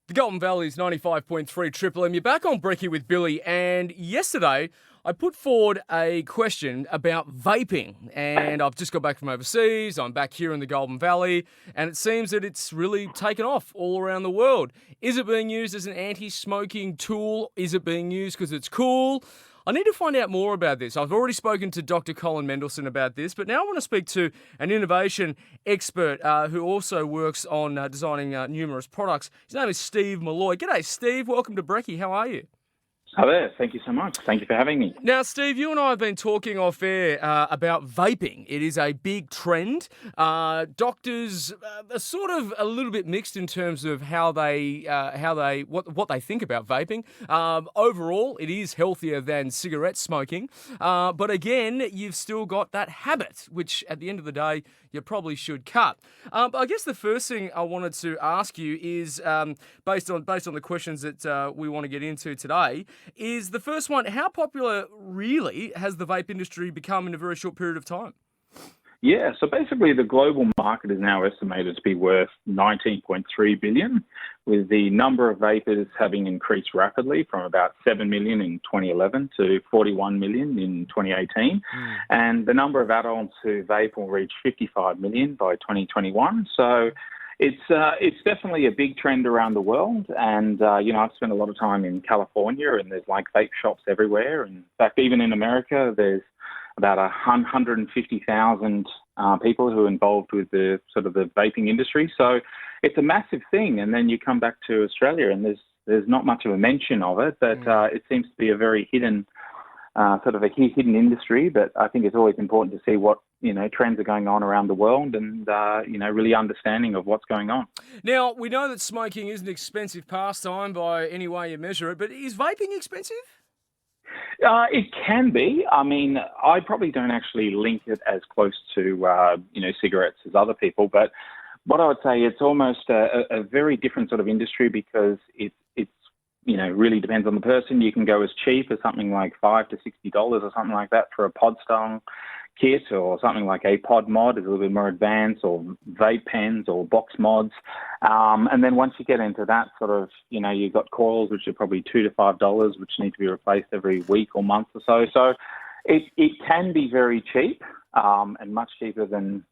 The Golden Valley's 95.3 Triple M. You're back on Brekkie with Billy, and yesterday I put forward a question about vaping, and I've just got back from overseas. I'm back here in the Golden Valley, and it seems that it's really taken off all around the world. Is it being used as an anti-smoking tool? Is it being used because it's cool? I need to find out more about this. I've already spoken to Dr. Colin Mendelsohn about this, but now I want to speak to an innovation expert who also works on designing numerous products. His name is Steve Molloy. G'day, Steve. Welcome to Brekkie. How are you? Hi there. Thank you so much. Thank you for having me. Now, Steve, you and I have been talking off air about vaping. It is a big trend. Doctors are sort of a little bit mixed in terms of what they think about vaping. Overall, it is healthier than cigarette smoking, but again, you've still got that habit, which at the end of the day, you probably should cut. But I guess the first thing I wanted to ask you is, based on the questions that we want to get into today, is the first one: how popular really has the vape industry become in a very short period of time? Yeah, so basically the global market is now estimated to be worth $19.3 billion, with the number of vapers having increased rapidly from about 7 million in 2011 to 41 million in 2018. And the number of adults who vape will reach 55 million by 2021. So it's definitely a big trend around the world. And, I've spent a lot of time in California, and there's like vape shops everywhere. And in fact, even in America, there's about 150,000 people who are involved with the sort of the vaping industry. So it's a massive thing. And then you come back to Australia, and there's not much of a mention of it, but it seems to be a very hidden hidden industry. But I think it's always important to see what trends are going on around the world, and really understanding of what's going on. Now, we know that smoking is an expensive pastime by any way you measure it, but is vaping expensive? It can be. I mean, I probably don't actually link it as close to, cigarettes as other people. But what I would say, it's almost a very different sort of industry, because it's really depends on the person. You can go as cheap as something like $5 to $60 or something like that for a pod style kit, or something like a pod mod is a little bit more advanced, or vape pens or box mods. And then once you get into that sort of, you've got coils, which are probably $2 to $5, which need to be replaced every week or month or so. So it can be very cheap, and much cheaper than,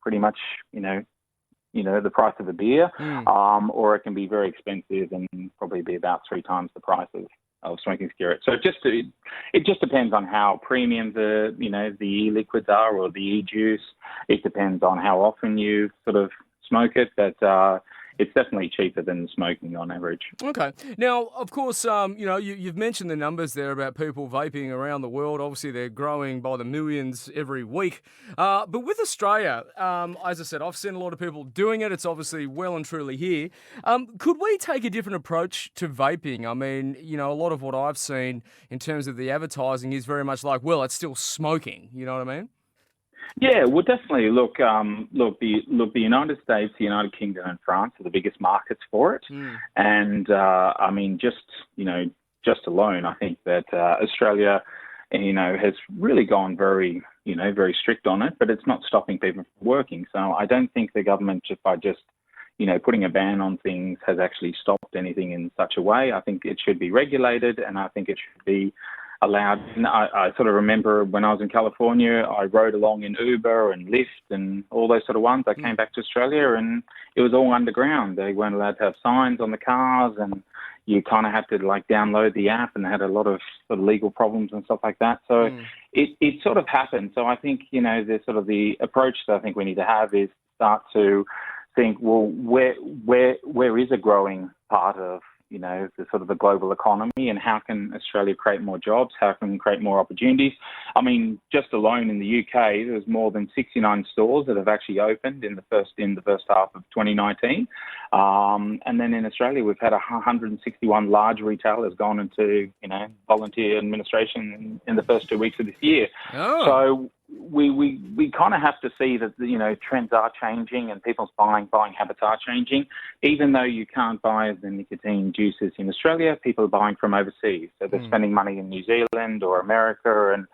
pretty much, the price of a beer, or it can be very expensive and probably be about 3 times the price of smoking cigarettes. So it just depends on how premium the e-liquids are, or the e-juice. It depends on how often you sort of smoke it, but it's definitely cheaper than smoking on average. Okay. Now, of course, you've mentioned the numbers there about people vaping around the world. Obviously, they're growing by the millions every week. But with Australia, as I said, I've seen a lot of people doing it. It's obviously well and truly here. Could we take a different approach to vaping? I mean, a lot of what I've seen in terms of the advertising is very much like, well, it's still smoking. You know what I mean? Yeah, well, definitely. Look, the United States, the United Kingdom, and France are the biggest markets for it. And just alone, I think that Australia, has really gone very strict on it, but it's not stopping people from working. So I don't think the government, by putting a ban on things, has actually stopped anything in such a way. I think it should be regulated, and I think it should be allowed. And I sort of remember when I was in California, I rode along in Uber and Lyft and all those sort of ones. I came back to Australia, and it was all underground. They weren't allowed to have signs on the cars, and you kind of had to download the app, and they had a lot of sort of legal problems and stuff like that. So it sort of happened. So I think, the approach that I think we need to have is start to think, well, where is a growing part of the sort of the global economy, and how can Australia create more jobs? How can we create more opportunities? I mean, just alone in the UK, there's more than 69 stores that have actually opened in the first half of 2019. And then in Australia, we've had 161 large retailers gone into, volunteer administration in the first 2 weeks of this year. Oh. So we kind of have to see that trends are changing, and people's buying habits are changing. Even though you can't buy the nicotine juices in Australia, people are buying from overseas. So they're spending money in New Zealand or America, and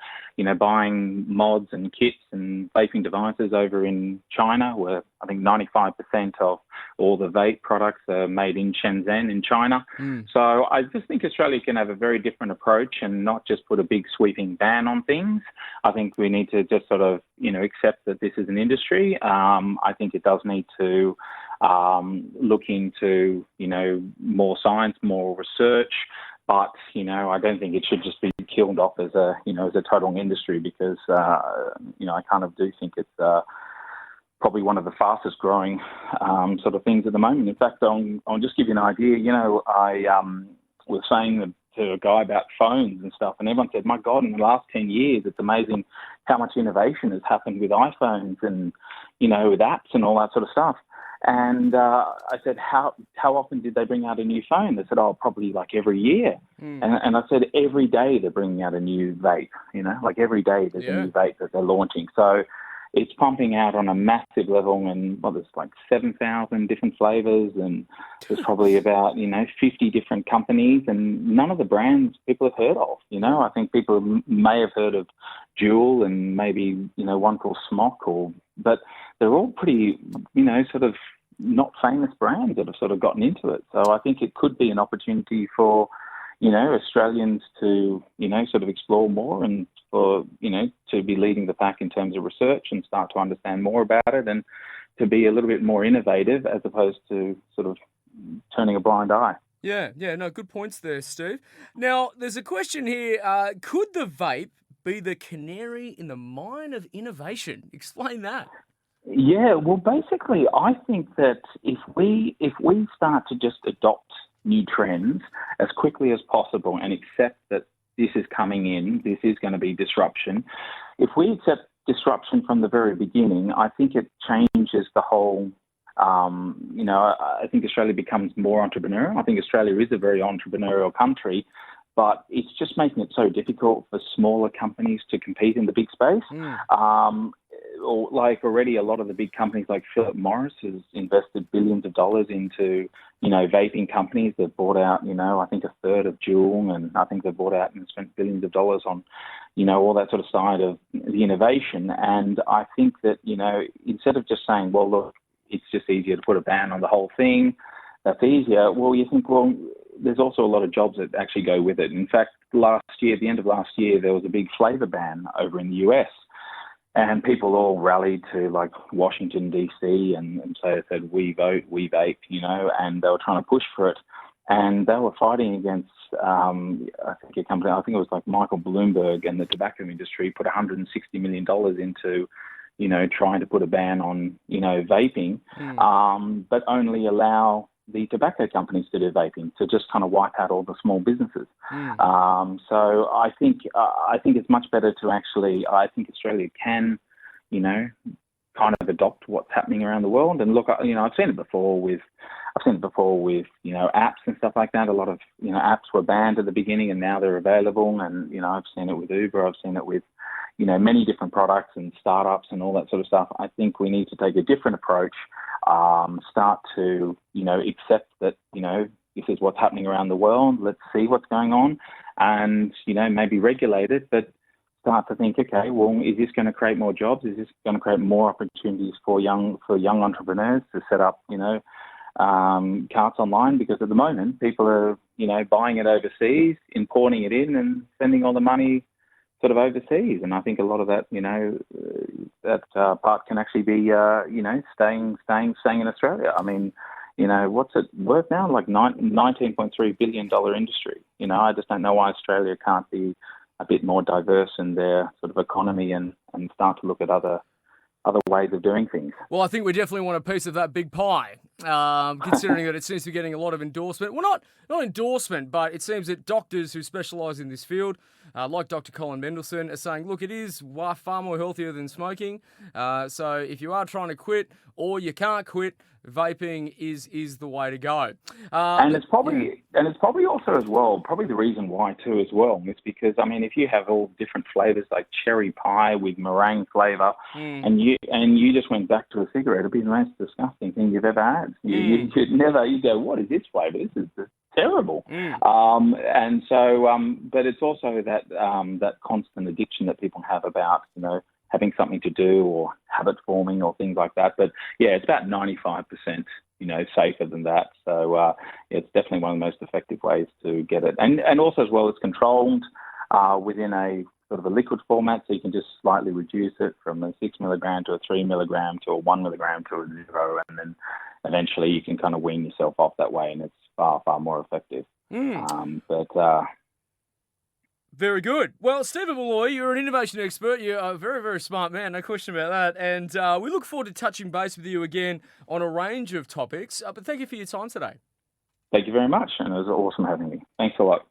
buying mods and kits and vaping devices over in China, where I think 95% of all the vape products are made in Shenzhen in China. So I just think Australia can have a very different approach and not just put a big sweeping ban on things. I think we need to just sort of, accept that this is an industry. I think it does need to look into, more science, more research. But, I don't think it should just be killed off as a total industry because, I kind of do think it's probably one of the fastest growing sort of things at the moment. In fact, I'll just give you an idea. I was saying to a guy about phones and stuff, and everyone said, my God, in the last 10 years, it's amazing how much innovation has happened with iPhones and, with apps and all that sort of stuff. And I said, how often did they bring out a new phone? They said, probably like every year. And I said, every day they're bringing out a new vape, like every day there's a new vape that they're launching. So it's pumping out on a massive level, and there's like 7,000 different flavors, and there's probably about 50 different companies, and none of the brands people have heard of. I think people may have heard of Juul and maybe one called Smock, but they're all pretty sort of not famous brands that have sort of gotten into it. So I think it could be an opportunity for Australians to sort of explore more and for to be leading the pack in terms of research and start to understand more about it and to be a little bit more innovative as opposed to sort of turning a blind eye. Yeah, no, good points there, Steve. Now, there's a question here. Could the vape be the canary in the mine of innovation? Explain that. Yeah, well, basically, I think that if we start to just adopt new trends as quickly as possible and accept that this is coming in, this is going to be disruption. If we accept disruption from the very beginning, I think it changes the whole, I think Australia becomes more entrepreneurial. I think Australia is a very entrepreneurial country, but it's just making it so difficult for smaller companies to compete in the big space. Like already a lot of the big companies like Philip Morris has invested billions of dollars into, vaping companies. They've bought out, I think a third of Juul, and I think they've bought out and spent billions of dollars on, all that sort of side of the innovation. And I think that, instead of just saying, well, look, it's just easier to put a ban on the whole thing, that's easier. Well, you think, well, there's also a lot of jobs that actually go with it. In fact, at the end of last year, there was a big flavor ban over in the US. And people all rallied to like Washington, D.C. and so they said, we vote, we vape, and they were trying to push for it. And they were fighting against, I think a company, I think it was like Michael Bloomberg, and the tobacco industry put $160 million into, trying to put a ban on, vaping, but only allow the tobacco companies to do vaping, to just kind of wipe out all the small businesses. So I think it's much better to actually, I think Australia can, kind of adopt what's happening around the world. And look, I've seen it before with apps and stuff like that. A lot of, apps were banned at the beginning and now they're available. And, I've seen it with Uber. I've seen it with, many different products and startups and all that sort of stuff. I think we need to take a different approach, start to, accept that, this is what's happening around the world. Let's see what's going on and, maybe regulate it, but start to think, okay, well, is this going to create more jobs? Is this going to create more opportunities for young entrepreneurs to set up, carts online? Because at the moment, people are, buying it overseas, importing it in and spending all the money sort of overseas. And I think a lot of that, that part can actually be, staying in Australia. I mean, what's it worth now? Like $19.3 billion industry. I just don't know why Australia can't be a bit more diverse in their sort of economy and start to look at other ways of doing things. Well, I think we definitely want a piece of that big pie, considering that it seems to be getting a lot of endorsement. Well, not endorsement, but it seems that doctors who specialise in this field, like Dr. Colin Mendelsohn, are saying, look, it is far more healthier than smoking. So if you are trying to quit or you can't quit, vaping is the way to go. And it's probably also as well, probably the reason why too as well, is because, I mean, if you have all different flavours like cherry pie with meringue flavour and you just went back to a cigarette, it'd be the most disgusting thing you've ever had. You go, what is this flavour? This is terrible. Mm. And so, but it's also that constant addiction that people have about, having something to do or habit forming or things like that. But yeah, it's about 95%, safer than that. So it's definitely one of the most effective ways to get it. And also as well, it's controlled within a sort of a liquid format, so you can just slightly reduce it from a 6 milligram to a 3 milligram to a 1 milligram to a 0, and then eventually you can kind of wean yourself off that way, and it's far, far more effective. Mm. But Very good. Well, Stephen Molloy, you're an innovation expert. You're a very, very smart man, no question about that. And we look forward to touching base with you again on a range of topics. But thank you for your time today. thank you very much, and it was awesome having me. Thanks a lot.